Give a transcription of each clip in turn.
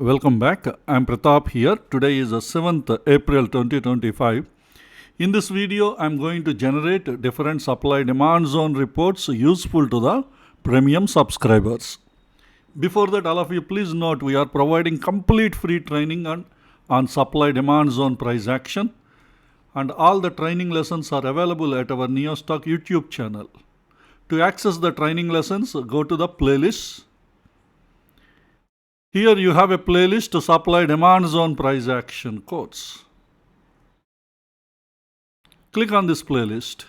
Welcome back. I'm Pratap here. Today is the 7th April 2025. In this video, I'm going to generate different supply demand zone reports useful to the premium subscribers. Before that, all of you please note we are providing complete free training on supply demand zone price action, and all the training lessons are available at our NeoStock YouTube channel. To access the training lessons, go to the playlists. Here you have a playlist to supply demand zone price action quotes. Click on this playlist.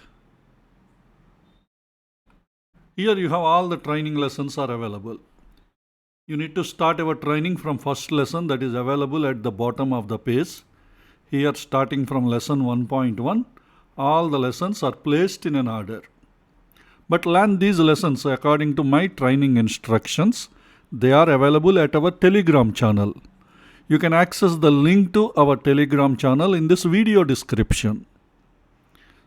Here you have all the training lessons are available. You need to start our training from first lesson that is available at the bottom of the page. Here starting from lesson 1.1, all the lessons are placed in an order. But learn these lessons according to my training instructions. They are available at our Telegram channel. You can access the link to our Telegram channel in this video description.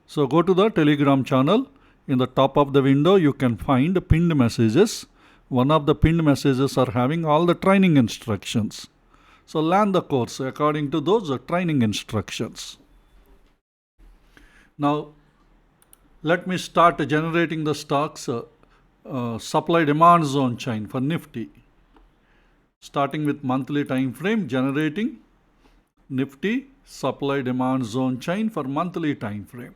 So go to the Telegram channel. In the top of the window, you can find pinned messages. One of the pinned messages are having all the training instructions. So learn the course according to those training instructions. Now, let me start generating the stocks supply demand zone chain for NIFTY. Starting with monthly time frame, generating NIFTY supply demand zone chain for monthly time frame.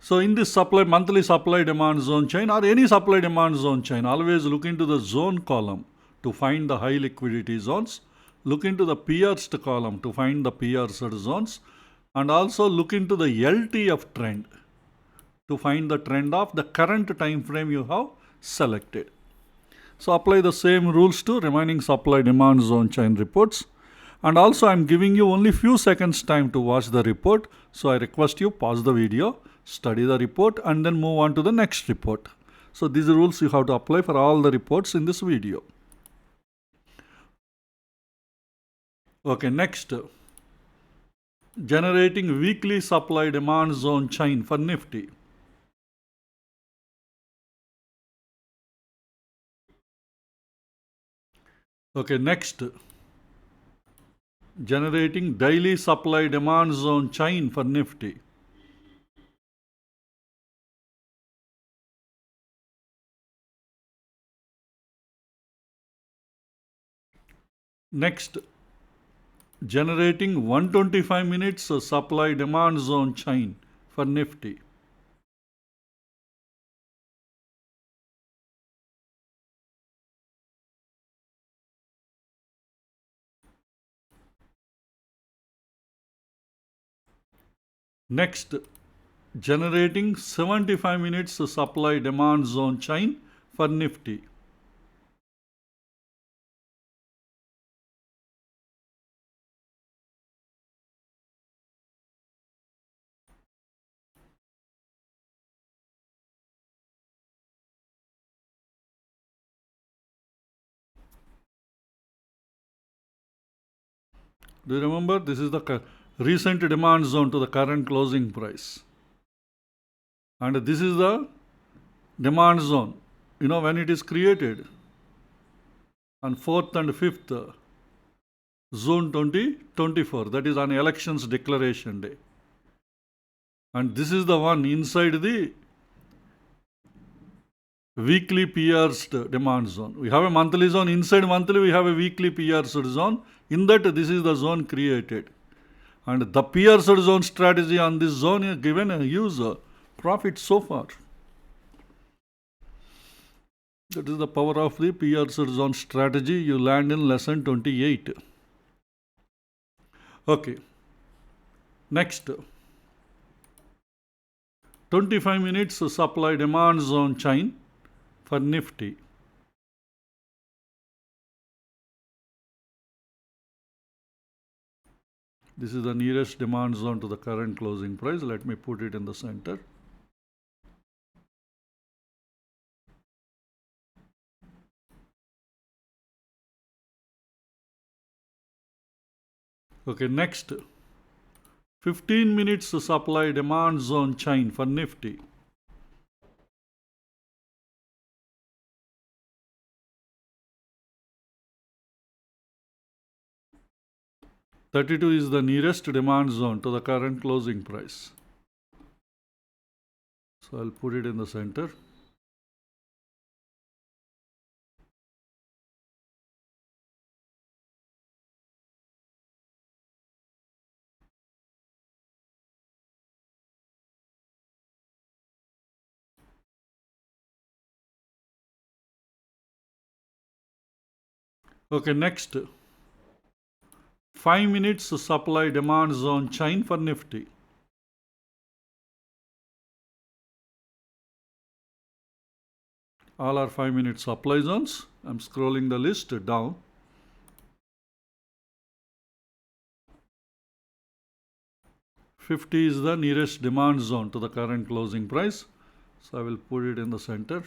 So in this monthly supply demand zone chain or any supply demand zone chain, always look into the zone column to find the high liquidity zones. Look into the pierced column to find the pierced zones, and also look into the LTF trend to find the trend of the current time frame you have selected. So apply the same rules to remaining supply demand zone chain reports. And also I'm giving you only few seconds time to watch the report. So I request you pause the video, study the report, and then move on to the next report. So these rules you have to apply for all the reports in this video. Okay, next. Generating weekly supply demand zone chain for NIFTY. Okay, next. Generating daily supply demand zone chain for NIFTY. Next, generating 125 minutes supply demand zone chain for NIFTY. Next, generating 75 minutes supply demand zone chain for NIFTY. Do you remember? This is the recent demand zone to the current closing price. And this is the demand zone. You know when it is created? On 4th and 5th June 2024. That is on elections declaration day. And this is the one inside the weekly pierced demand zone. We have a monthly zone. Inside monthly, we have a weekly pierced zone. In that, this is the zone created. And the pierced zone strategy on this zone is given a huge profit so far. That is the power of the pierced zone strategy. You learned in lesson 28. Okay. Next. 25 minutes supply demand zone chain for NIFTY. This is the nearest demand zone to the current closing price. Let me put it in the center. Okay, next. 15 minutes supply demand zone chain for NIFTY. 32 is the nearest demand zone to the current closing price. So I'll put it in the center. Okay, next. 5 minutes supply demand zone chain for Nifty. All are 5-minute supply zones. I'm scrolling the list down. $50 is the nearest demand zone to the current closing price. So I will put it in the center.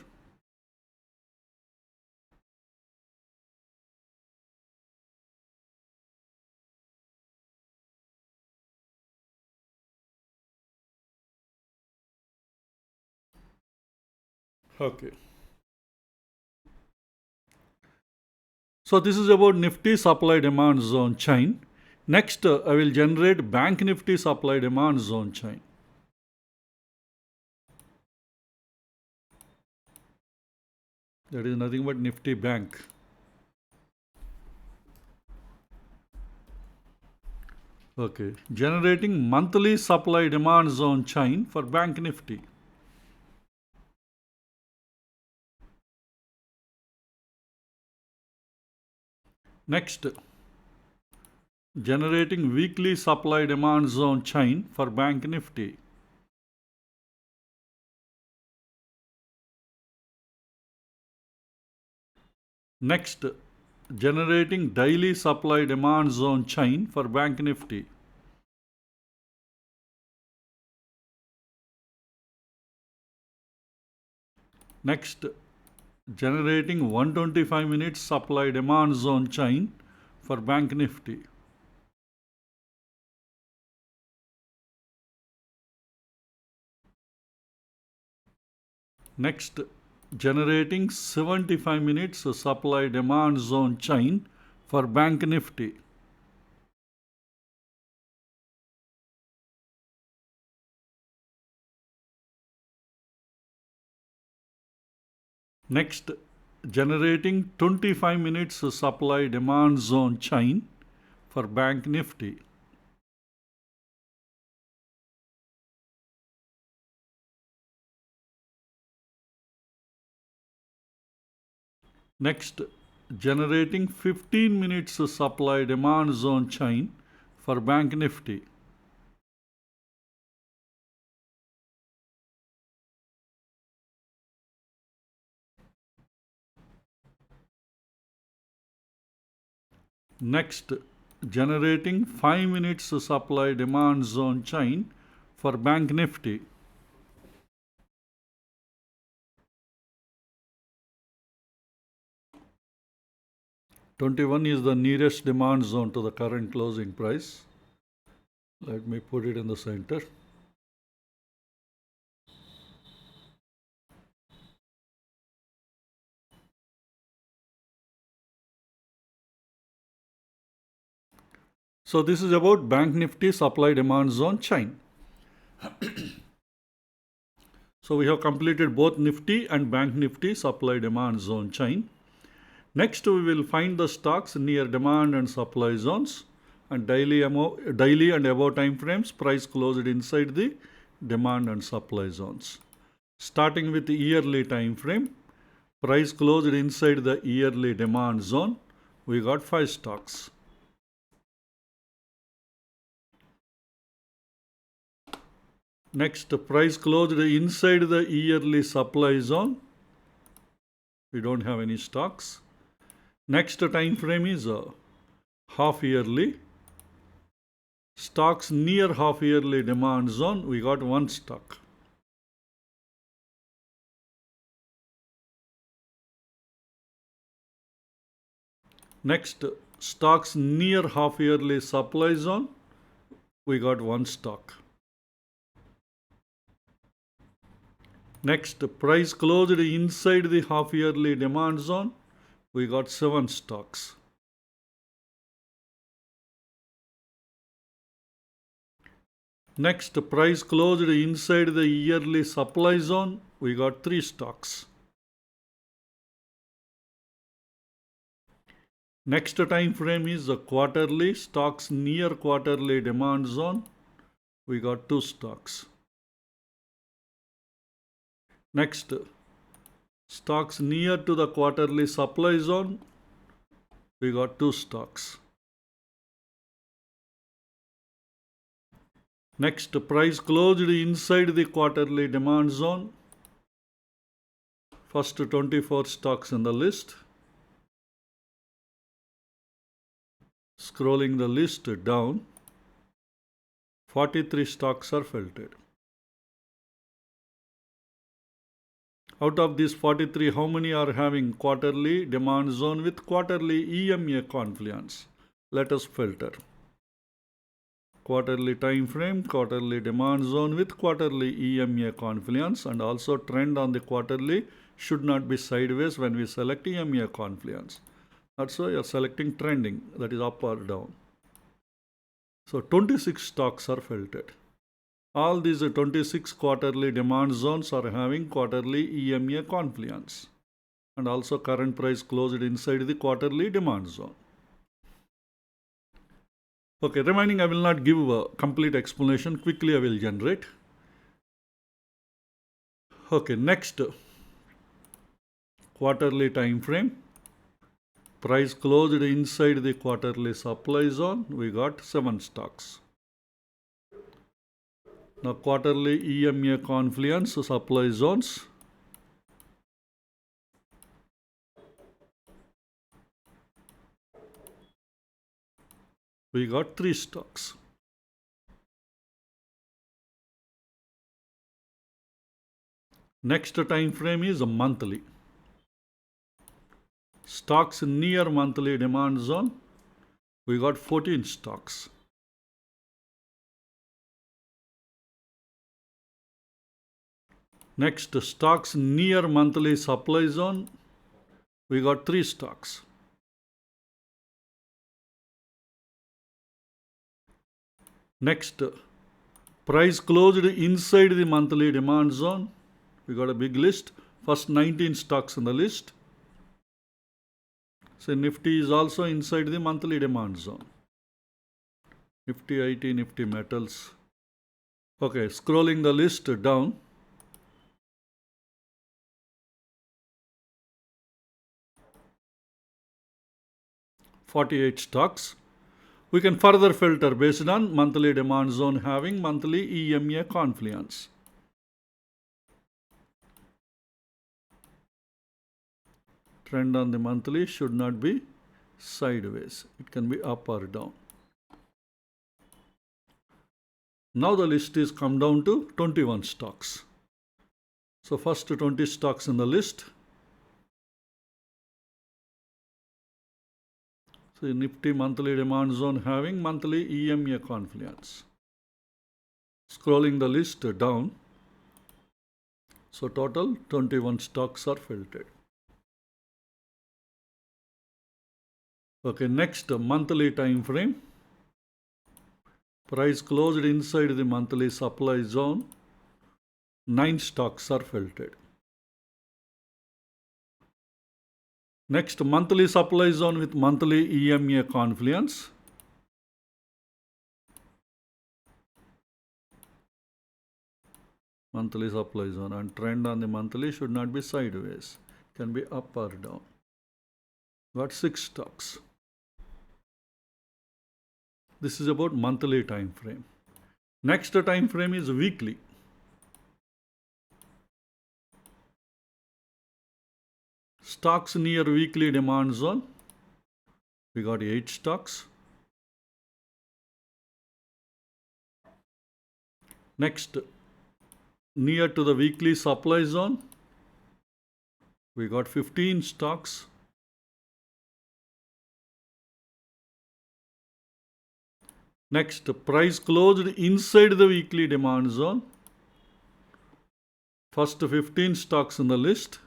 Okay. So this is about Nifty supply demand zone chain. Next, I will generate Bank Nifty supply demand zone chain. That is nothing but Nifty Bank. Okay, generating monthly supply demand zone chain for Bank Nifty. Next, generating weekly supply demand zone chain for Bank Nifty. Next, generating daily supply demand zone chain for Bank Nifty. Next, generating 125 minutes supply demand zone chain for Bank Nifty. Next, generating 75 minutes supply demand zone chain for Bank Nifty. Next, generating 25 minutes supply demand zone chain for Bank Nifty. Next, generating 15 minutes supply demand zone chain for Bank Nifty. Next, generating 5 minutes supply demand zone chain for Bank Nifty. $21 is the nearest demand zone to the current closing price. Let me put it in the center. So this is about Bank Nifty supply demand zone chain. So we have completed both Nifty and Bank Nifty supply demand zone chain. Next, we will find the stocks near demand and supply zones and daily and above time frames price closed inside the demand and supply zones. Starting with the yearly time frame, price closed inside the yearly demand zone. We got 5 stocks. Next, price closed inside the yearly supply zone. We don't have any stocks. Next time frame is half yearly. Stocks near half yearly demand zone, we got 1 stock. Next, stocks near half yearly supply zone, we got 1 stock. Next, price closed inside the half yearly demand zone, we got 7 stocks. Next, price closed inside the yearly supply zone. We got 3 stocks. Next time frame is the quarterly. Stocks near quarterly demand zone. We got 2 stocks. Next, stocks near to the quarterly supply zone. We got 2 stocks. Next, price closed inside the quarterly demand zone. First 24 stocks in the list. Scrolling the list down, 43 stocks are filtered. Out of these 43, how many are having quarterly demand zone with quarterly EMA confluence? Let us filter. Quarterly time frame, quarterly demand zone with quarterly EMA confluence, and also trend on the quarterly should not be sideways when we select EMA confluence. That's why you are selecting trending, that is up or down. So 26 stocks are filtered. All these 26 quarterly demand zones are having quarterly EMA confluence, and also current price closed inside the quarterly demand zone. Okay, remaining I will not give a complete explanation. Quickly I will generate. Okay, next, quarterly time frame. Price closed inside the quarterly supply zone. We got 7 stocks. Now quarterly EMA confluence supply zones. We got 3 stocks. Next time frame is a monthly. Stocks near monthly demand zone. We got 14 stocks. Next, stocks near monthly supply zone. We got 3 stocks. Next, price closed inside the monthly demand zone. We got a big list. First 19 stocks in the list. So NIFTY is also inside the monthly demand zone. NIFTY IT, NIFTY metals. Okay, scrolling the list down. $48 stocks. We can further filter based on monthly demand zone having monthly EMA confluence. Trend on the monthly should not be sideways. It can be up or down. Now the list is come down to 21 stocks. So first 20 stocks in the list. So NIFTY monthly demand zone having monthly EMA confluence. Scrolling the list down. So total 21 stocks are filtered. Okay, next monthly time frame. Price closed inside the monthly supply zone. 9 stocks are filtered. Next, monthly supply zone with monthly EMA confluence. Monthly supply zone, and trend on the monthly should not be sideways. It can be up or down. Got 6 stocks. This is about monthly time frame. Next time frame is weekly. Stocks near weekly demand zone. We got 8 stocks. Next, near to the weekly supply zone. We got 15 stocks. Next, price closed inside the weekly demand zone. First 15 stocks in the list.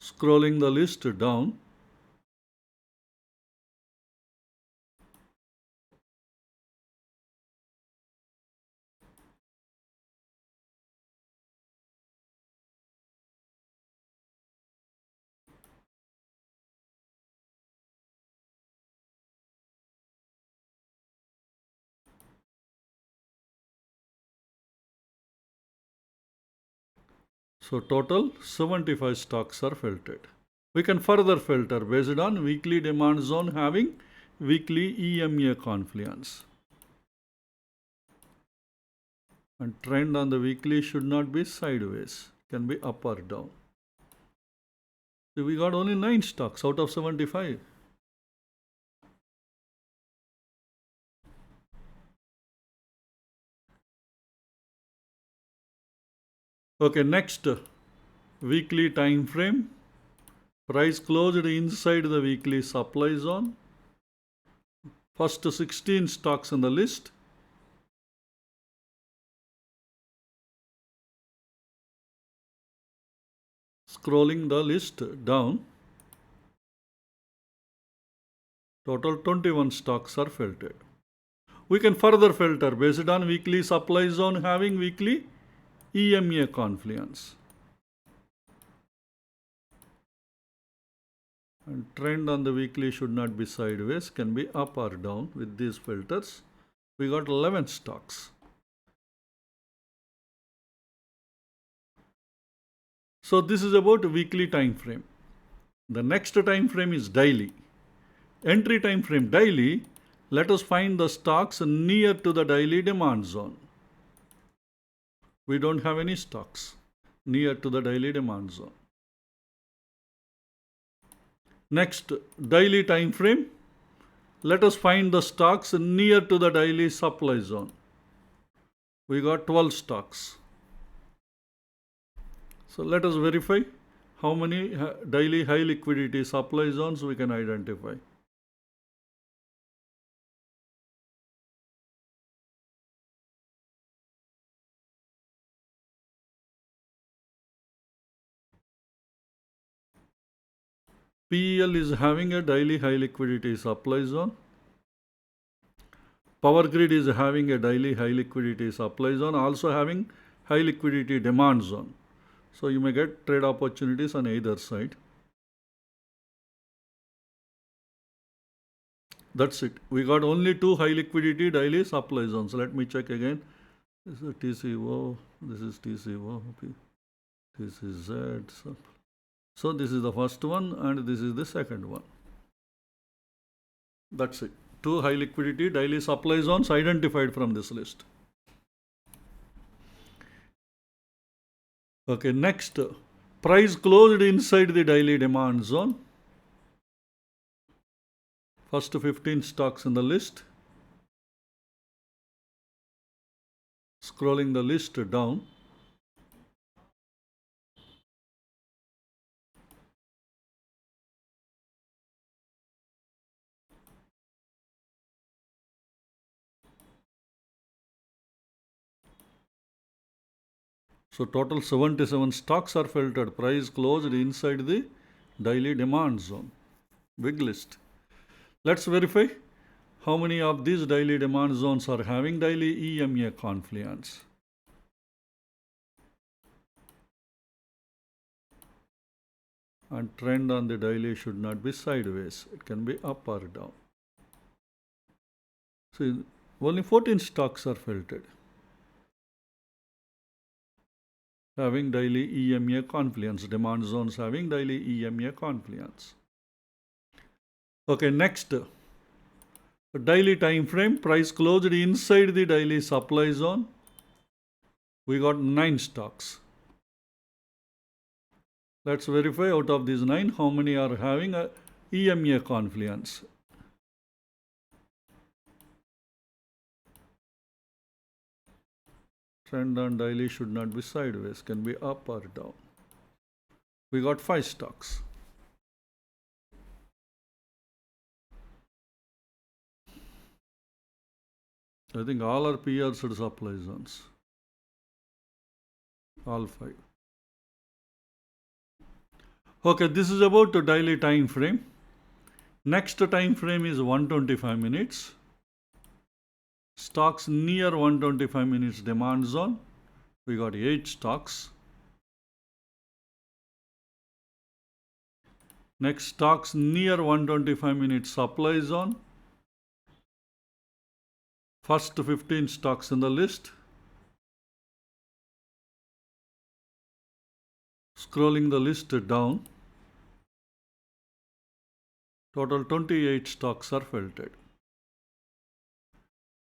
Scrolling the list down. So total 75 stocks are filtered. We can further filter based on weekly demand zone having weekly EMA confluence. And trend on the weekly should not be sideways, can be up or down. So we got only 9 stocks out of 75. Okay, next weekly time frame. Price closed inside the weekly supply zone. First 16 stocks in the list. Scrolling the list down. Total 21 stocks are filtered. We can further filter based on weekly supply zone having weekly EMA confluence. And trend on the weekly should not be sideways, can be up or down with these filters. We got 11 stocks. So this is about weekly time frame. The next time frame is daily. Entry time frame daily. Let us find the stocks near to the daily demand zone. We don't have any stocks near to the daily demand zone. Next, daily time frame. Let us find the stocks near to the daily supply zone. We got 12 stocks. So let us verify how many daily high liquidity supply zones we can identify. PEL is having a daily high liquidity supply zone. Power Grid is having a daily high liquidity supply zone, also having high liquidity demand zone. So you may get trade opportunities on either side. That's it. We got only 2 high liquidity daily supply zones. Let me check again. This is TCO, this is TCO, this is Z. So this is the first one and this is the second one. That's it. 2 high liquidity daily supply zones identified from this list. Okay, next, price closed inside the daily demand zone. First 15 stocks in the list. Scrolling the list down. So total 77 stocks are filtered. Price closed inside the daily demand zone. Big list. Let's verify how many of these daily demand zones are having daily EMA confluence. And trend on the daily should not be sideways. It can be up or down. So only 14 stocks are filtered, having daily EMA confluence. Demand zones having daily EMA confluence. Okay, next, daily time frame. Price closed inside the daily supply zone. We got 9 stocks. Let's verify out of these 9 how many are having a EMA confluence. Trend on daily should not be sideways, can be up or down. We got 5 stocks. I think all are pierced supply zones. All 5. Okay, this is about the daily time frame. Next time frame is 125 minutes. Stocks near 125 minutes demand zone. We got 8 stocks. Next, stocks near 125 minutes supply zone. First 15 stocks in the list. Scrolling the list down, total 28 stocks are filtered.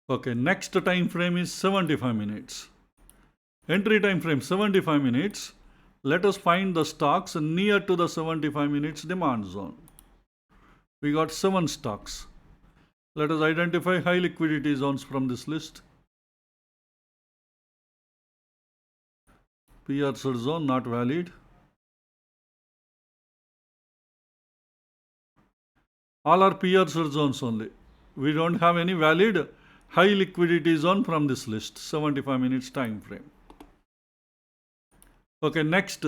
Okay, next time frame is 75 minutes. Entry time frame 75 minutes. Let us find the stocks near to the 75 minutes demand zone. We got 7 stocks. Let us identify high liquidity zones from this list. Pierced zone not valid. All are pierced zones only. We don't have any valid high liquidity zone from this list, 75 minutes time frame. Okay, next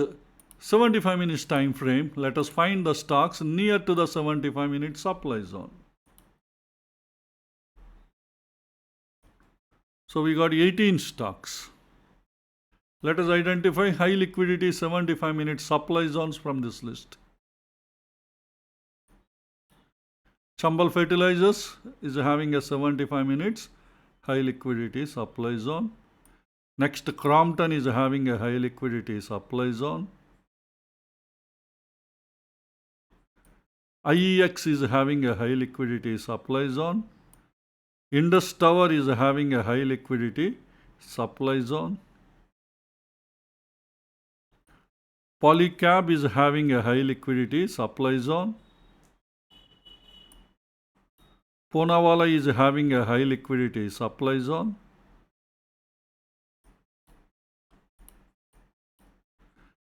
75 minutes time frame, let us find the stocks near to the 75 minute supply zone. So we got 18 stocks. Let us identify high liquidity 75 minute supply zones from this list. Chambal Fertilizers is having a 75 minutes high liquidity supply zone. Next, Crompton is having a high liquidity supply zone. IEX is having a high liquidity supply zone. Indus Tower is having a high liquidity supply zone. Polycab is having a high liquidity supply zone. Poonawalla is having a high liquidity supply zone.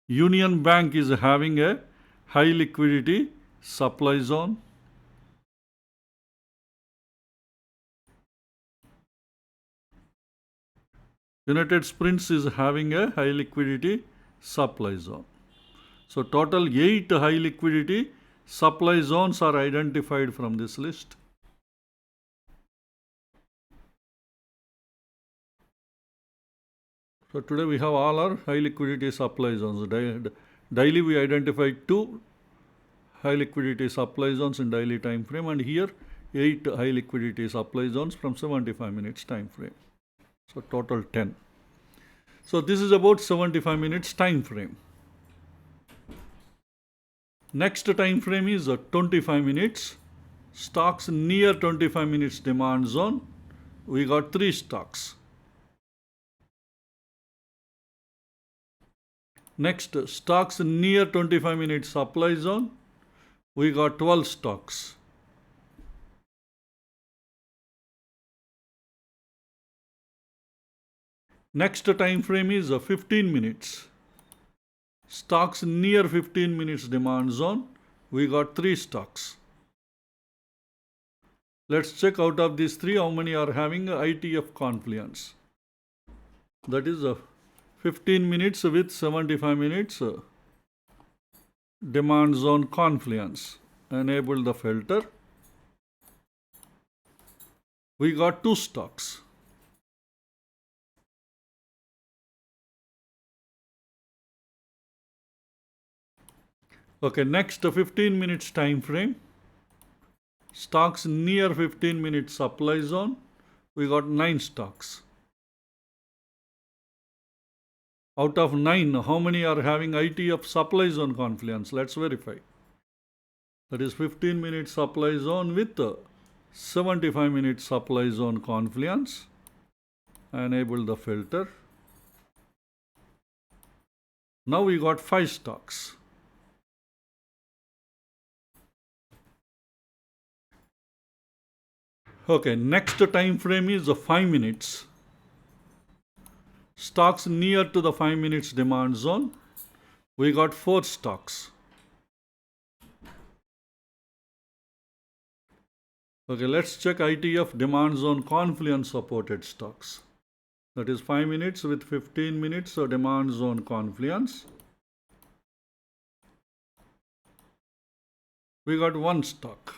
Union Bank is having a high liquidity supply zone. United Sprints is having a high liquidity supply zone. So total 8 high liquidity supply zones are identified from this list. So today we have all our high liquidity supply zones. Daily we identified 2 high liquidity supply zones in daily time frame, and here 8 high liquidity supply zones from 75 minutes time frame. So total 10. So this is about 75 minutes time frame. Next time frame is 25 minutes. Stocks near 25 minutes demand zone. We got 3 stocks. Next, stocks near 25 minutes supply zone. We got 12 stocks. Next time frame is 15 minutes. Stocks near 15 minutes demand zone. We got 3 stocks. Let's check out of these 3 how many are having ITF Confluence. That is 15 minutes with 75 minutes demand zone Confluence. Enable the filter. We got 2 stocks. Okay, next 15 minutes time frame. Stocks near 15 minutes supply zone. We got 9 stocks. Out of 9, how many are having ITF supply zone Confluence? Let's verify. That is 15 minute supply zone with 75 minute supply zone Confluence. Enable the filter. Now we got 5 stocks. Okay, next time frame is 5 minutes. Stocks near to the 5 minutes demand zone. We got 4 stocks. Okay, let's check ITF demand zone Confluence supported stocks. That is 5 minutes with 15 minutes demand zone Confluence. We got 1 stock.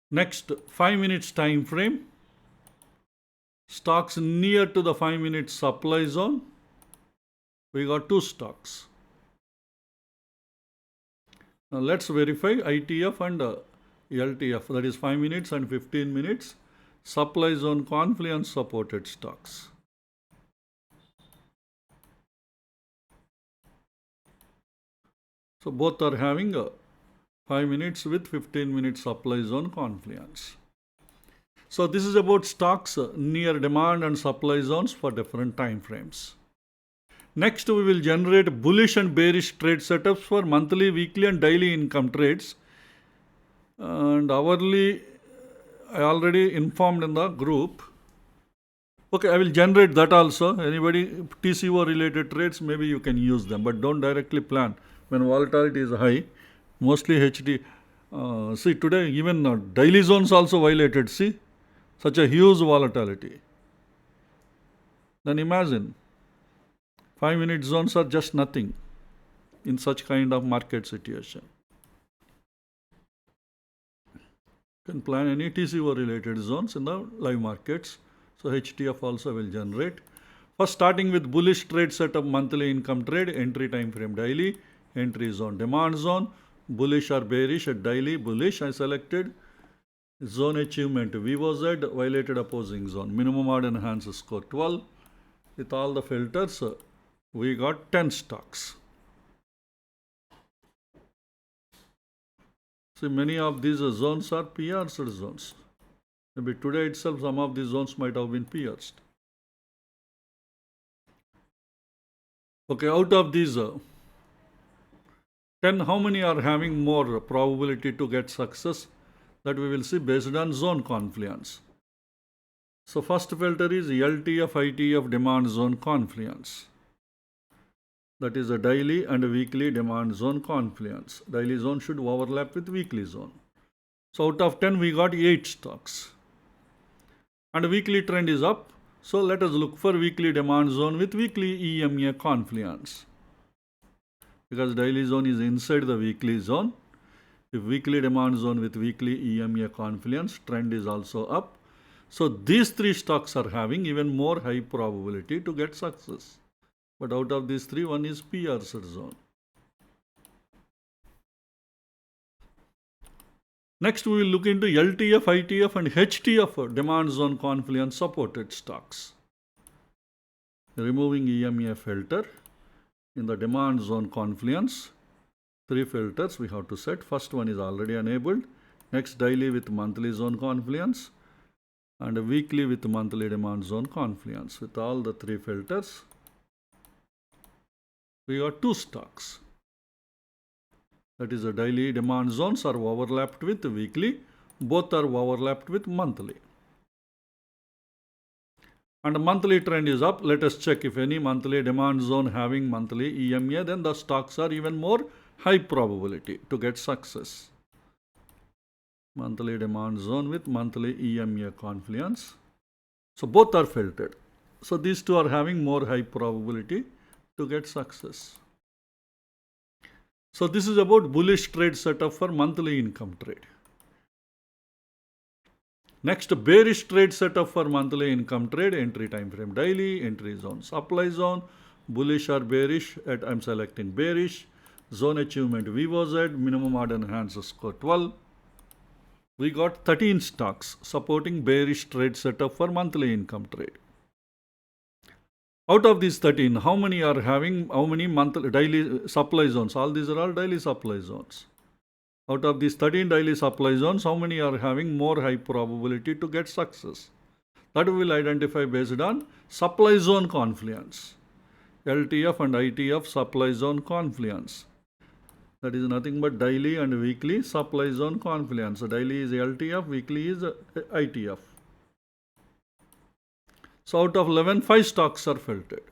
Next 5 minutes time frame. Stocks near to the 5 minutes supply zone. We got 2 stocks. Now let's verify ITF and LTF, that is 5 minutes and 15 minutes supply zone confluence supported stocks. So both are having 5 minutes with 15 minutes supply zone confluence. So this is about stocks near demand and supply zones for different time frames. Next, we will generate bullish and bearish trade setups for monthly, weekly and daily income trades. And hourly, I already informed in the group. Okay, I will generate that also. Anybody TCO related trades, maybe you can use them, but don't directly plan. When volatility is high, mostly HT. See, today even daily zones also violated. See, such a huge volatility. Then imagine, 5-minute zones are just nothing in such kind of market situation. You can plan any TCO related zones in the live markets. So HTF also will generate. First, starting with bullish trade setup, monthly income trade, entry time frame daily, entry zone, demand zone, bullish or bearish at daily, bullish I selected. Zone achievement VOZ, violated opposing zone, minimum odd enhanced score 12. With all the filters, we got 10 stocks. See, many of these zones are pierced zones. Maybe today itself some of these zones might have been pierced. Okay, out of these 10, how many are having more probability to get success? That we will see based on zone confluence. So first filter is LTF, ITF demand zone confluence. That is a daily and weekly demand zone confluence. Daily zone should overlap with weekly zone. So out of 10, we got 8 stocks. And weekly trend is up. So let us look for weekly demand zone with weekly EMA confluence. Because daily zone is inside the weekly zone. If weekly demand zone with weekly EMA confluence, trend is also up. So these 3 stocks are having even more high probability to get success. But out of these 3, one is pierced zone. Next, we will look into LTF, ITF and HTF demand zone confluence supported stocks. Removing EMA filter in the demand zone confluence. 3 filters we have to set. First one is already enabled. Next, daily with monthly zone confluence and weekly with monthly demand zone confluence. With all the 3 filters, we got 2 stocks. That is, the daily demand zones are overlapped with weekly, both are overlapped with monthly. And monthly trend is up. Let us check if any monthly demand zone having monthly EMA, then the stocks are even more high probability to get success. Monthly demand zone with monthly EMA confluence. So both are filtered. So these 2 are having more high probability to get success. So this is about bullish trade setup for monthly income trade. Next, bearish trade setup for monthly income trade, entry time frame daily, entry zone, supply zone, bullish or bearish at I'm selecting bearish, zone achievement VOZ, minimum odd enhanced score 12. We got 13 stocks supporting bearish trade setup for monthly income trade. Out of these 13, how many are having monthly daily supply zones? All these are all daily supply zones. Out of these 13 daily supply zones, how many are having more high probability to get success? That we will identify based on supply zone confluence. LTF and ITF supply zone confluence. That is nothing but daily and weekly supply zone confluence. So daily is LTF, weekly is ITF. So out of 11, 5 stocks are filtered.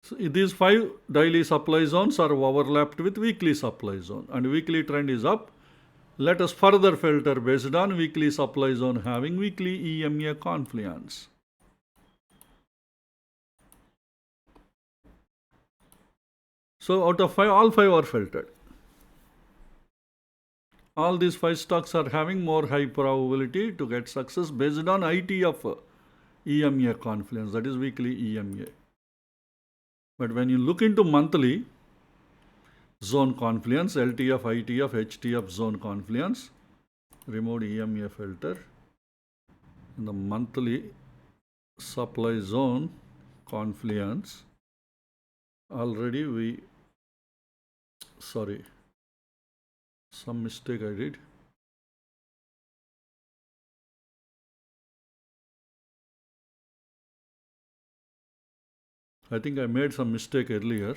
So these 5 daily supply zones are overlapped with weekly supply zone and weekly trend is up. Let us further filter based on weekly supply zone having weekly EMA confluence. So out of 5, all 5 are filtered. All these 5 stocks are having more high probability to get success based on ITF EMA confluence, that is weekly EMA. But when you look into monthly, zone confluence, LTF, ITF, HTF zone confluence. Removed EMA filter. In the monthly supply zone confluence, already some mistake I did. I think I made some mistake earlier.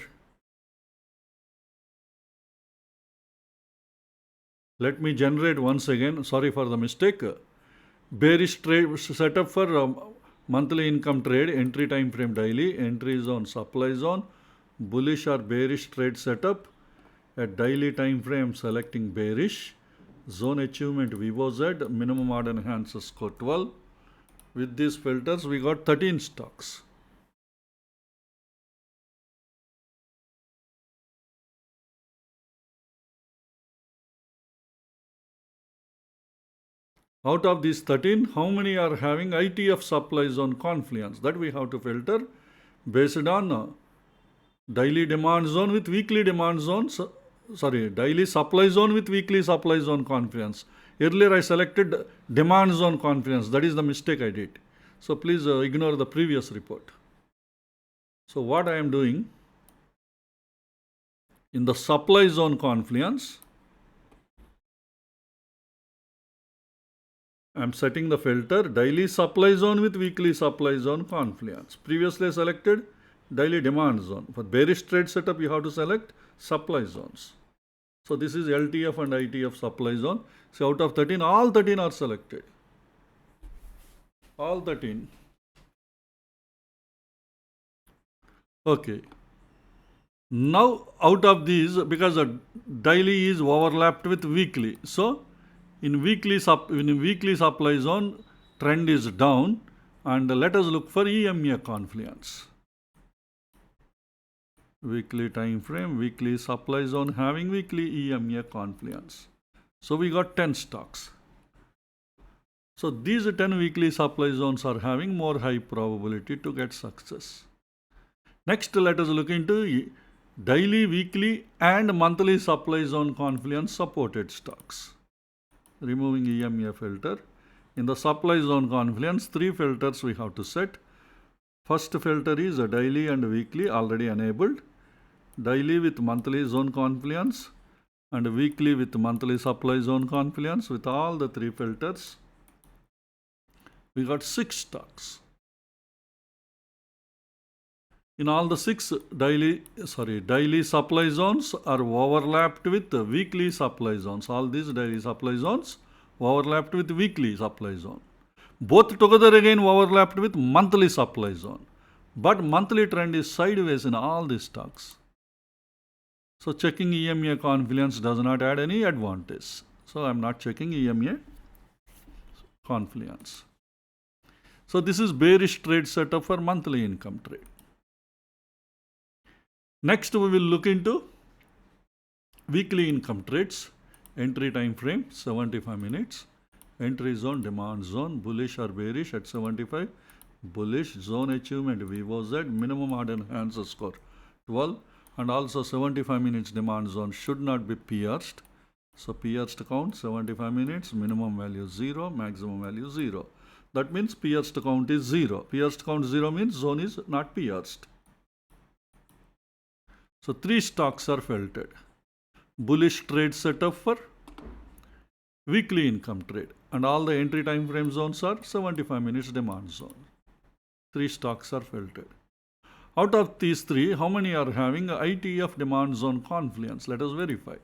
Let me generate once again. Sorry for the mistake. Bearish trade setup for monthly income trade, entry time frame daily, entry zone, supply zone, bullish or bearish trade setup. At daily time frame, selecting bearish, zone achievement VOZ, minimum order enhancer score 12. With these filters, we got 13 stocks. Out of these 13, how many are having ITF supply zone confluence? That we have to filter based on daily demand zone with weekly demand zones. Daily supply zone with weekly supply zone confluence. Earlier I selected demand zone confluence. That is the mistake I did. So please ignore the previous report. So what I am doing, in the supply zone confluence, I am setting the filter daily supply zone with weekly supply zone confluence. Previously I selected daily demand zone. For bearish trade setup, you have to select supply zones. So this is LTF and ITF supply zone. So out of 13, all 13 are selected. All 13. Okay. Now out of these, because the daily is overlapped with weekly, so in weekly supply zone, trend is down, and let us look for EMA confluence. Weekly time frame, weekly supply zone having weekly EMA confluence. So we got 10 stocks. So these 10 weekly supply zones are having more high probability to get success. Next, let us look into daily, weekly and monthly supply zone confluence supported stocks. Removing EMA filter. In the supply zone confluence, 3 filters we have to set. First filter is a daily and weekly, already enabled. Daily with monthly zone confluence and weekly with monthly supply zone confluence. With all the 3 filters, we got 6 stocks. In all the 6 daily supply zones are overlapped with weekly supply zones. All these daily supply zones overlapped with weekly supply zone. Both together again overlapped with monthly supply zone. But monthly trend is sideways in all these stocks. So checking EMA confluence does not add any advantage. So I am not checking EMA confluence. So this is bearish trade setup for monthly income trade. Next, we will look into weekly income trades. Entry time frame 75 minutes. Entry zone, demand zone, bullish or bearish at 75. Bullish, zone achievement VOZ, minimum order enhancer score 12. And also 75 minutes demand zone should not be pierced. So pierced count 75 minutes, minimum value 0, maximum value 0. That means pierced count is 0. Pierced count 0 means zone is not pierced. So 3 stocks are filtered. Bullish trade setup for weekly income trade. And all the entry time frame zones are 75 minutes demand zone. 3 stocks are filtered. Out of these 3, how many are having ITF demand zone confluence? Let us verify.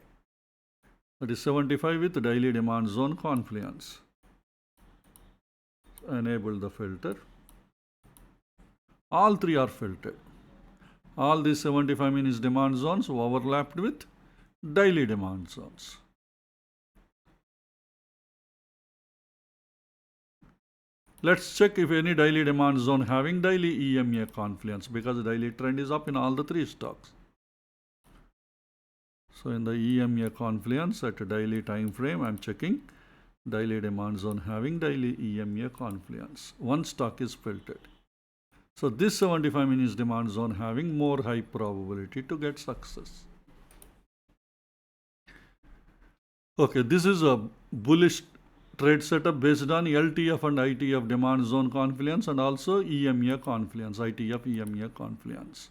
That is 75 with daily demand zone confluence. Enable the filter. All 3 are filtered. All these 75 minutes demand zones overlapped with daily demand zones. Let's check if any daily demand zone having daily EMA confluence, because daily trend is up in all the 3 stocks. So in the EMA confluence at daily time frame, I am checking daily demand zone having daily EMA confluence. 1 stock is filtered. So this 75 minutes demand zone having more high probability to get success. Okay, this is a bullish trade setup based on LTF and ITF demand zone confluence and also EMA confluence, ITF, EMA confluence.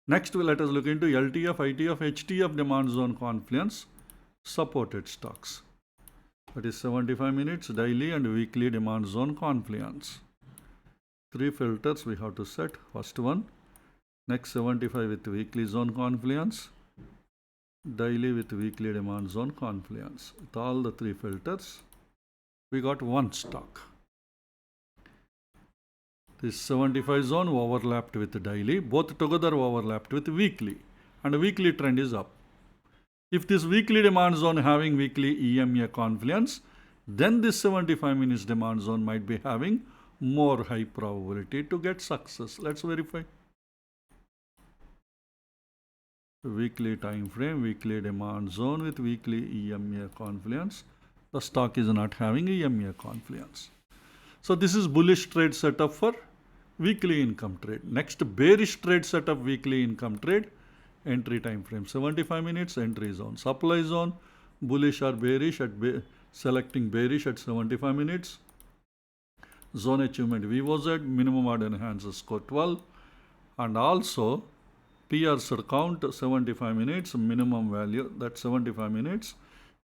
Next, let us look into LTF, ITF, HTF demand zone confluence, supported stocks. That is 75 minutes, daily and weekly demand zone confluence. 3 filters we have to set. First one, next 75 with weekly zone confluence, daily with weekly demand zone confluence. With all the 3 filters, we got one stock. This 75 zone overlapped with daily, both together overlapped with weekly, and weekly trend is up. If this weekly demand zone having weekly EMA confluence, then this 75 minutes demand zone might be having more high probability to get success. Let's verify. Weekly time frame, weekly demand zone with weekly EMA confluence. The stock is not having EMA confluence. So this is bullish trade setup for weekly income trade. Next, bearish trade setup weekly income trade. Entry time frame 75 minutes, entry zone, supply zone, bullish or bearish at selecting bearish at 75 minutes. Zone achievement VOZ, minimum order enhances score 12, and also PR should count 75 minutes, minimum value, that 75 minutes,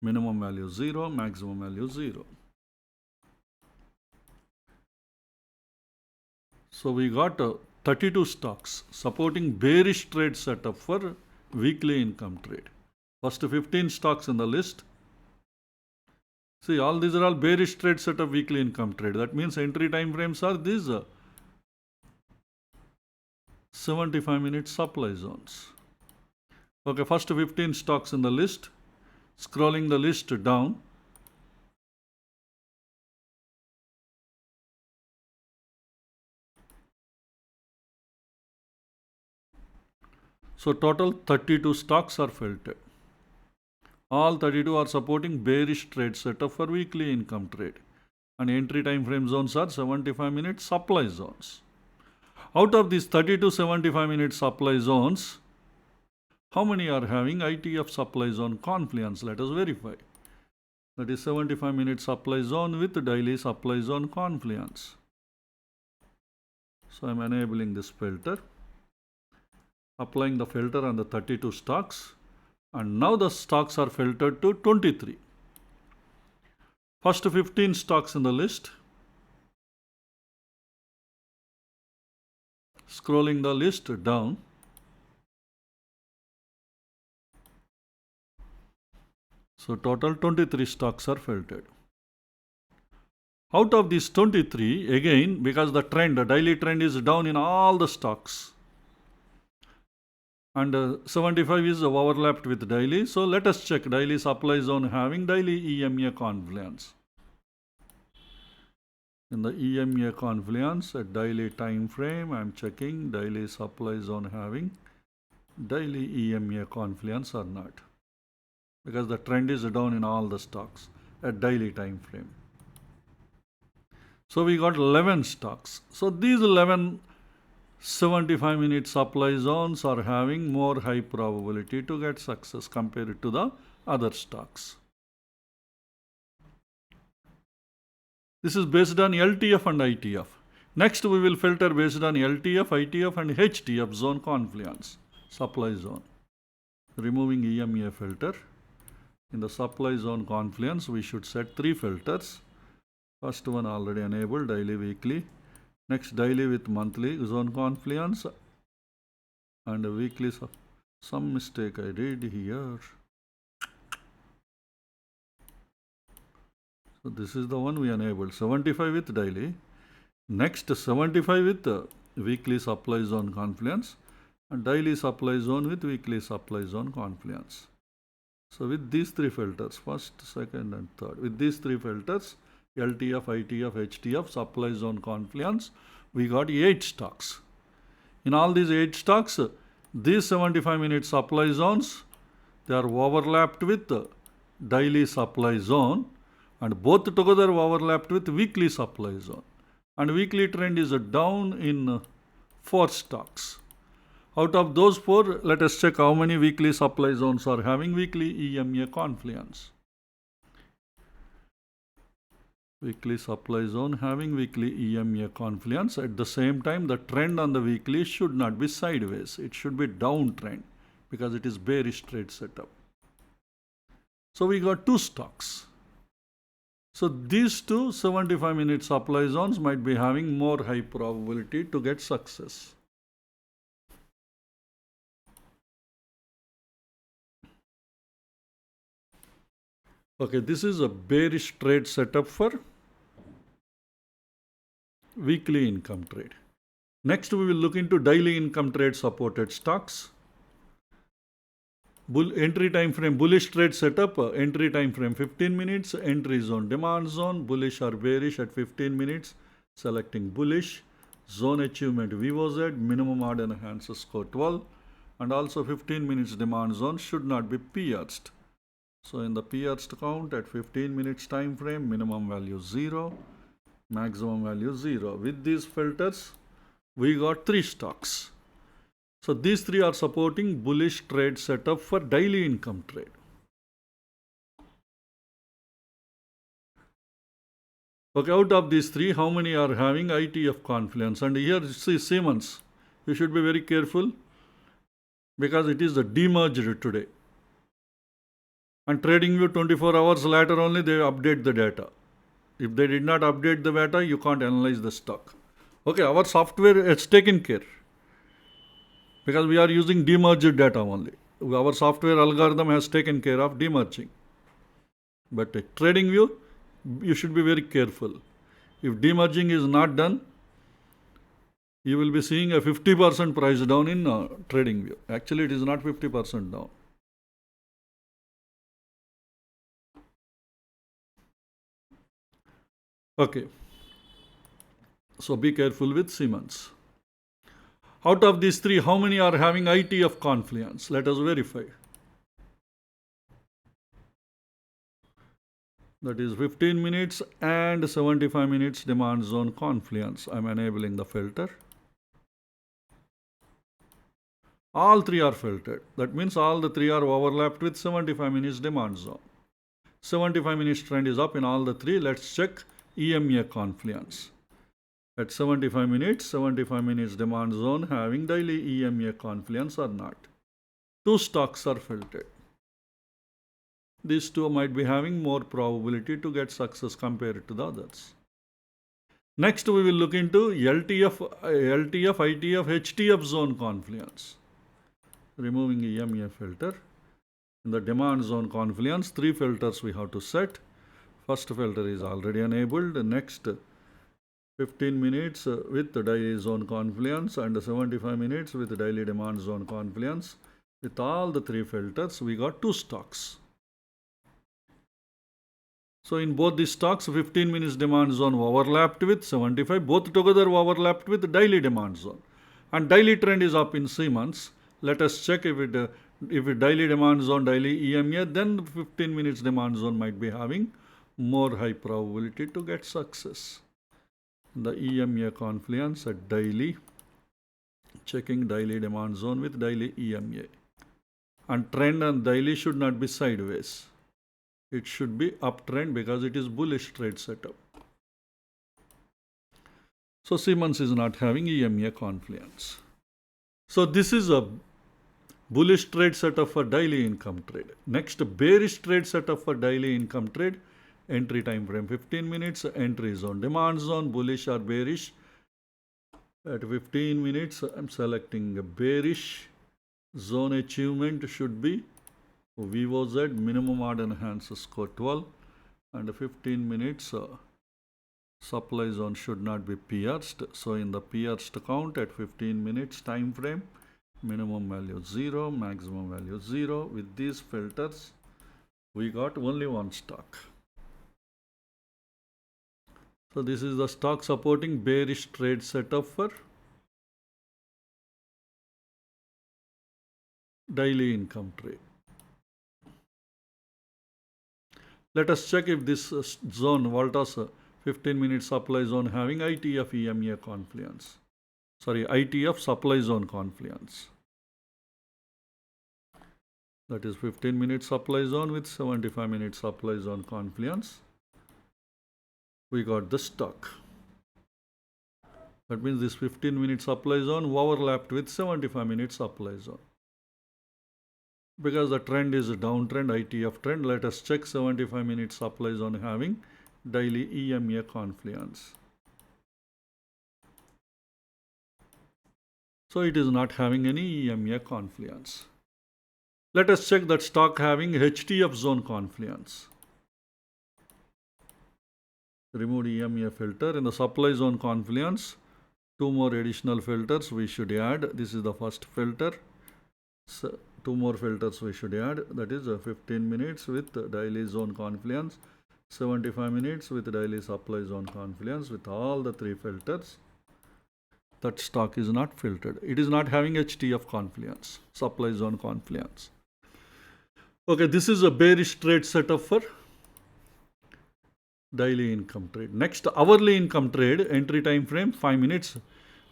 minimum value 0, maximum value 0. So we got 32 stocks supporting bearish trade setup for weekly income trade. First 15 stocks in the list. See, all these are all bearish trade setup weekly income trade. That means entry time frames are these 75 minute supply zones. Okay, first 15 stocks in the list. Scrolling the list down. So total 32 stocks are filtered. All 32 are supporting bearish trade setup for weekly income trade. And entry time frame zones are 75 minute supply zones. Out of these 32 75 minute supply zones, how many are having ITF supply zone confluence? Let us verify. That is 75 minute supply zone with daily supply zone confluence. So I am enabling this filter, applying the filter on the 32 stocks, and now the stocks are filtered to 23. First 15 stocks in the list. Scrolling the list down. So total 23 stocks are filtered. Out of these 23, again, because the daily trend is down in all the stocks, and 75 is overlapped with daily. So let us check daily supply zone having daily EMA confluence. In the EMA confluence at daily time frame, I am checking daily supply zone having daily EMA confluence or not, because the trend is down in all the stocks at daily time frame. So we got 11 stocks. So these 11 75 minute supply zones are having more high probability to get success compared to the other stocks. This is based on LTF and ITF. Next, we will filter based on LTF, ITF and HTF zone confluence, supply zone. Removing EMA filter. In the supply zone confluence, we should set 3 filters. First one already enabled, daily, weekly. Next, daily with monthly zone confluence, and weekly. Some mistake I did here. So this is the one we enabled, 75 with daily. Next, 75 with weekly supply zone confluence, and daily supply zone with weekly supply zone confluence. So with these 3 filters, first, second and third, with these 3 filters, LTF, ITF, HTF, supply zone confluence, we got 8 stocks. In all these 8 stocks, these 75 minute supply zones, they are overlapped with daily supply zone, and both together overlapped with weekly supply zone. And weekly trend is down in 4 stocks. Out of those 4, let us check how many weekly supply zones are having weekly EMA confluence. Weekly supply zone having weekly EMA Confluence. At the same time, the trend on the weekly should not be sideways. It should be downtrend because it is bearish trade setup. So we got two stocks. So these two 75-minute supply zones might be having more high probability to get success. Okay, this is a bearish trade setup for weekly income trade. Next, we will look into daily income trade supported stocks. Entry time frame bullish trade setup, entry time frame 15 minutes, entry zone demand zone, bullish or bearish at 15 minutes, selecting bullish, zone achievement VOZ, minimum order enhances score 12, and also 15 minutes demand zone should not be pierced. So in the pierced count at 15 minutes time frame, minimum value 0, maximum value 0. With these filters, we got 3 stocks. So these 3 are supporting bullish trade setup for daily income trade. Okay, out of these 3, how many are having ITF Confluence? And here see Siemens. You should be very careful because it is the demerged today. And TradingView 24 hours later only they update the data. If they did not update the data, you can't analyze the stock. Okay, our software has taken care because we are using demerged data only. Our software algorithm has taken care of demerging. But TradingView, you should be very careful. If demerging is not done, you will be seeing a 50% price down in TradingView. Actually, it is not 50% down. Okay. So be careful with Siemens. Out of these 3, how many are having ITF Confluence? Let us verify. That is 15 minutes and 75 minutes demand zone Confluence. I am enabling the filter. All 3 are filtered. That means all the 3 are overlapped with 75 minutes demand zone. 75 minutes trend is up in all the 3. Let's check EMA Confluence. At 75 minutes demand zone having daily EMA Confluence or not. 2 stocks are filtered. These 2 might be having more probability to get success compared to the others. Next, we will look into LTF, ITF, HTF zone Confluence. Removing EMA filter. In the demand zone Confluence, 3 filters we have to set. First filter is already enabled. Next, 15 minutes with the daily zone Confluence and 75 minutes with the daily demand zone Confluence. With all the 3 filters, we got 2 stocks. So in both these stocks, 15 minutes demand zone overlapped with 75, both together overlapped with daily demand zone. And daily trend is up in Siemens. Let us check if it daily demand zone, daily EMA, then 15 minutes demand zone might be having more high probability to get success. The EMA Confluence at daily, checking daily demand zone with daily EMA. And trend on daily should not be sideways. It should be uptrend because it is bullish trade setup. So Siemens is not having EMA Confluence. So this is a bullish trade setup for daily income trade. Next, bearish trade setup for daily income trade. Entry time frame 15 minutes, entry zone, demand zone, bullish or bearish. At 15 minutes, I'm selecting a bearish. Zone achievement should be VOZ, minimum order enhances score 12, and 15 minutes supply zone should not be pierced. So in the pierced count at 15 minutes time frame, minimum value 0, maximum value 0. With these filters, we got only 1 stock. So this is the stock supporting bearish trade setup for daily income trade. Let us check if this zone, Voltas 15 minute supply zone having ITF EMA Confluence. Sorry, ITF supply zone Confluence. That is 15 minute supply zone with 75 minute supply zone Confluence. we got the stock. That means this 15-minute supply zone overlapped with 75-minute supply zone. Because the trend is a downtrend, ITF trend, let us check 75-minute supply zone having daily EMA confluence. So it is not having any EMA confluence. Let us check that stock having HTF zone confluence. Remove EMA filter. In the supply zone confluence, 2 more additional filters we should add. This is the first filter. So 2 more filters we should add. That is 15 minutes with daily zone confluence, 75 minutes with daily supply zone confluence. With all the 3 filters, that stock is not filtered. It is not having HTF confluence, supply zone confluence. Okay, this is a bearish trade setup for daily income trade. Next, hourly income trade, entry time frame 5 minutes.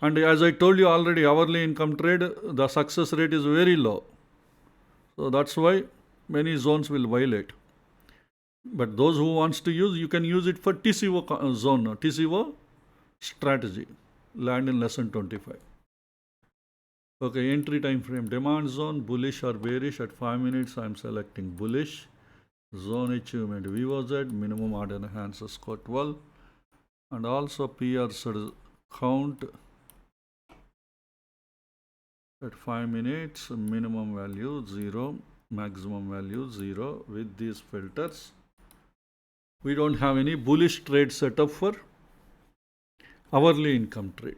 And as I told you already, hourly income trade, the success rate is very low. So that's why many zones will violate. But those who wants to use, you can use it for TCO zone, TCO strategy, land in lesson 25. Okay, entry time frame, demand zone, bullish or bearish at 5 minutes, I am selecting bullish. Zone achievement VOZ, minimum order enhancer score 12. And also PR should count at 5 minutes, minimum value 0, maximum value 0. With these filters, we don't have any bullish trade setup for hourly income trade.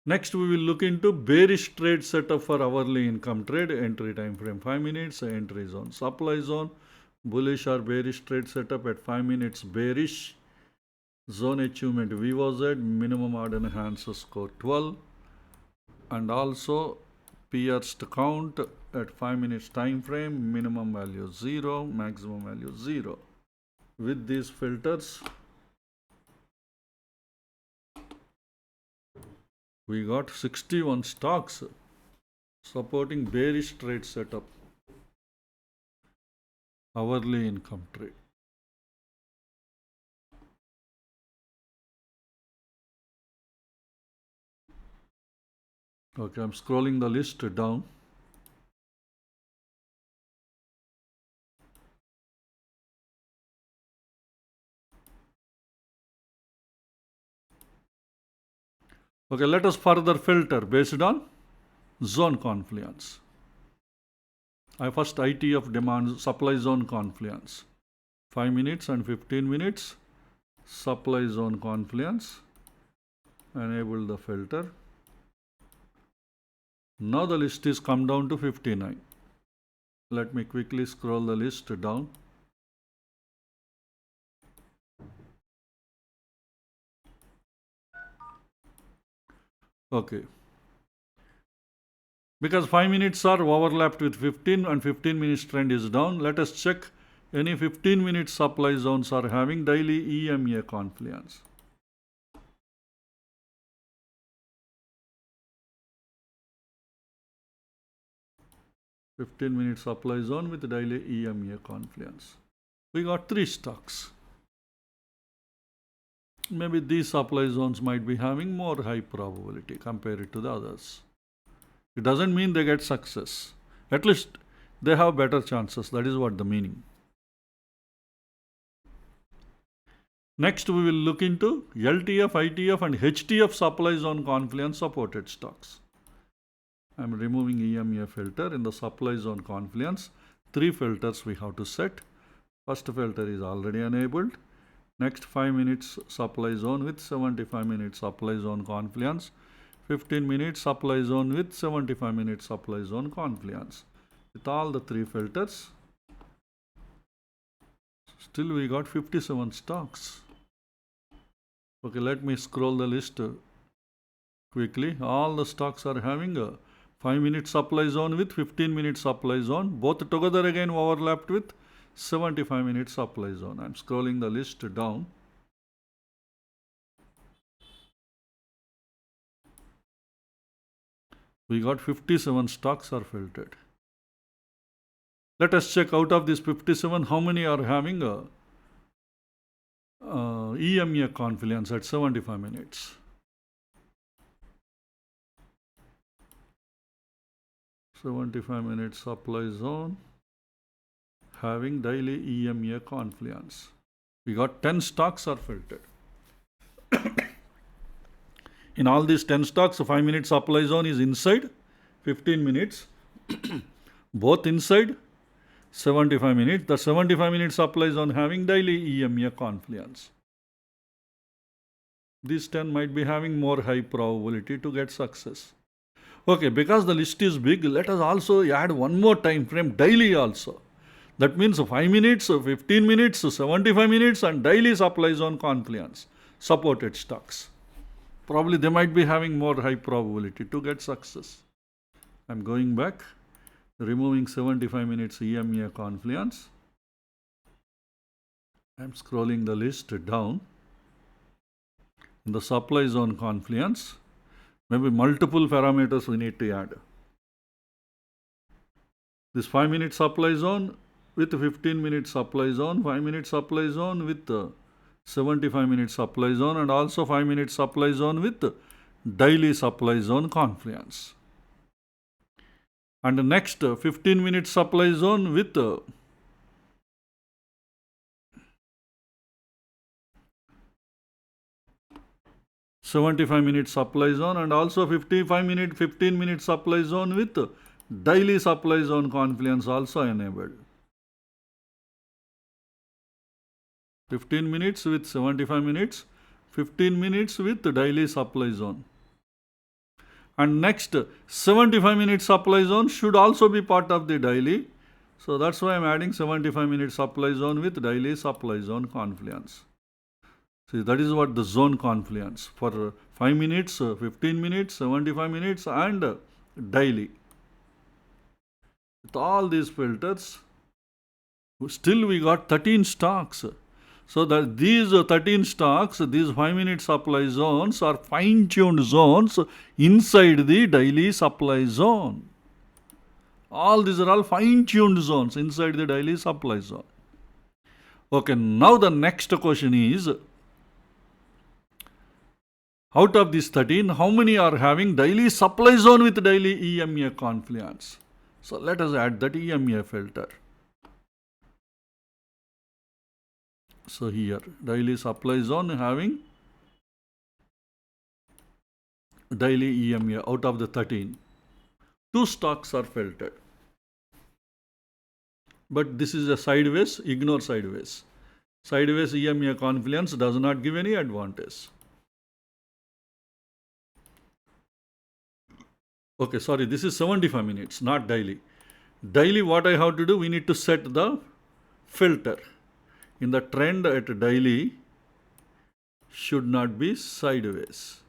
Next, we will look into bearish trade setup for hourly income trade, entry time frame 5 minutes, entry zone, supply zone, bullish or bearish trade setup at 5 minutes, bearish, zone achievement VOZ, minimum order enhancer score 12, and also PRs to count at 5 minutes time frame, minimum value 0, maximum value 0. With these filters, we got 61 stocks supporting bearish trade setup, hourly income trade. Okay, I'm scrolling the list down. Okay, let us further filter based on zone confluence. I first ITF demand supply zone confluence. 5 minutes and 15 minutes, supply zone confluence. Enable the filter. Now the list is come down to 59. Let me quickly scroll the list down. Okay. Because 5 minutes are overlapped with 15 and 15 minutes trend is down, let us check any 15 minute supply zones are having daily EMA confluence. (15-minute supply zone with daily EMA confluence. We got 3 stocks. Maybe these supply zones might be having more high probability compared to the others. It doesn't mean they get success. At least they have better chances. That is what the meaning. Next, we will look into LTF, ITF and HTF supply zone confluence supported stocks. I am removing EMA filter. In the supply zone confluence, 3 filters we have to set. First filter is already enabled. Next, 5 minutes supply zone with 75 minutes supply zone confluence. 15 minutes supply zone with 75 minutes supply zone confluence. With all the 3 filters, still we got 57 stocks. Okay, let me scroll the list quickly. All the stocks are having a 5 minute supply zone with 15 minute supply zone, both together again overlapped with 75 minute supply zone. I am scrolling the list down. We got 57 stocks are filtered. Let us check out of these 57 how many are having a EMA Confluence at 75 minutes. Supply zone having daily EMA Confluence. We got 10 stocks are filtered. In all these 10 stocks, 5 minutes supply zone is inside, 15 minutes, both inside, 75 minutes. The 75 minute supply zone having daily EMA Confluence. These 10 might be having more high probability to get success. Okay, because the list is big, let us also add one more time frame, daily also. That means 5 minutes, 15 minutes, 75 minutes and daily supply zone Confluence, supported stocks. Probably they might be having more high probability to get success. I'm going back, removing 75 minutes EMA Confluence. I'm scrolling the list down. In the supply zone Confluence, maybe multiple parameters we need to add. This 5 minute supply zone with 15 minute supply zone, 5 minute supply zone with 75 minute supply zone and also 5 minute supply zone with daily supply zone Confluence. And the next 15 minute supply zone with 75 minute supply zone and also 15 minute supply zone with daily supply zone Confluence also enabled. 15 minutes with 75 minutes, 15 minutes with daily supply zone. And next 75 minute supply zone should also be part of the daily. So that's why I'm adding 75 minute supply zone with daily supply zone Confluence. See, that is what the zone Confluence for 5 minutes, 15 minutes, 75 minutes and daily. With all these filters, still we got 13 stocks. So that these 13 stocks, these 5 minute supply zones are fine-tuned zones inside the daily supply zone. All these are all fine-tuned zones inside the daily supply zone. Okay, now the next question is, out of these 13, how many are having daily supply zone with daily EMA Confluence? So let us add that EMA filter. So here, daily supply zone having daily EMA out of the 13. 2 stocks are filtered. But this is a sideways, ignore sideways. Sideways EMA Confluence does not give any advantage. Okay, sorry, this is 75 minutes, not daily. Daily, what I have to do, we need to set the filter. In the trend at daily should not be sideways.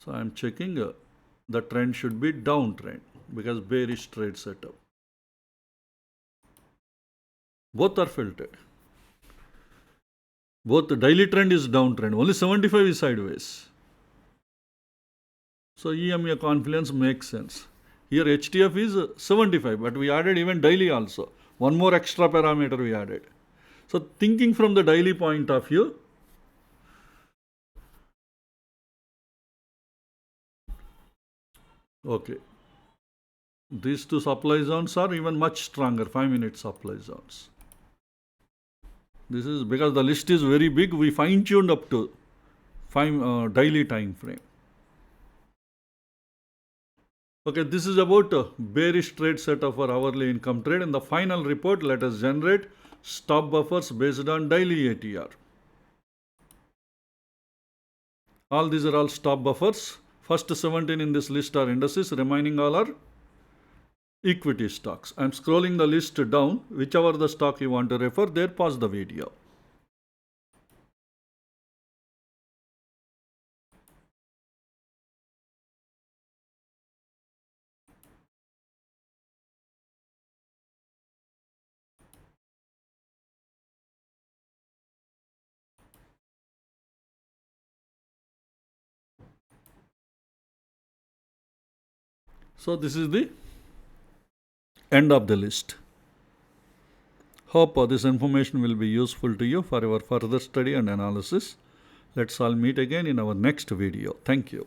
So I am checking the trend should be downtrend because bearish trade setup. Both are filtered. Both the daily trend is downtrend, only 75 is sideways. So EMA Confluence makes sense. Here HTF is 75, but we added even daily also. One more extra parameter we added. So thinking from the daily point of view, okay, these 2 supply zones are even much stronger, 5 minute supply zones. This is because the list is very big, we fine tuned up to daily time frame. Okay, this is about bearish trade setup for hourly income trade. In the final report, let us generate stop buffers based on daily ATR. All these are all stop buffers. First 17 in this list are indices, remaining all are equity stocks. I am scrolling the list down. Whichever the stock you want to refer, there pause the video. So this is the end of the list. Hope this information will be useful to you for your further study and analysis. Let's all meet again in our next video. Thank you.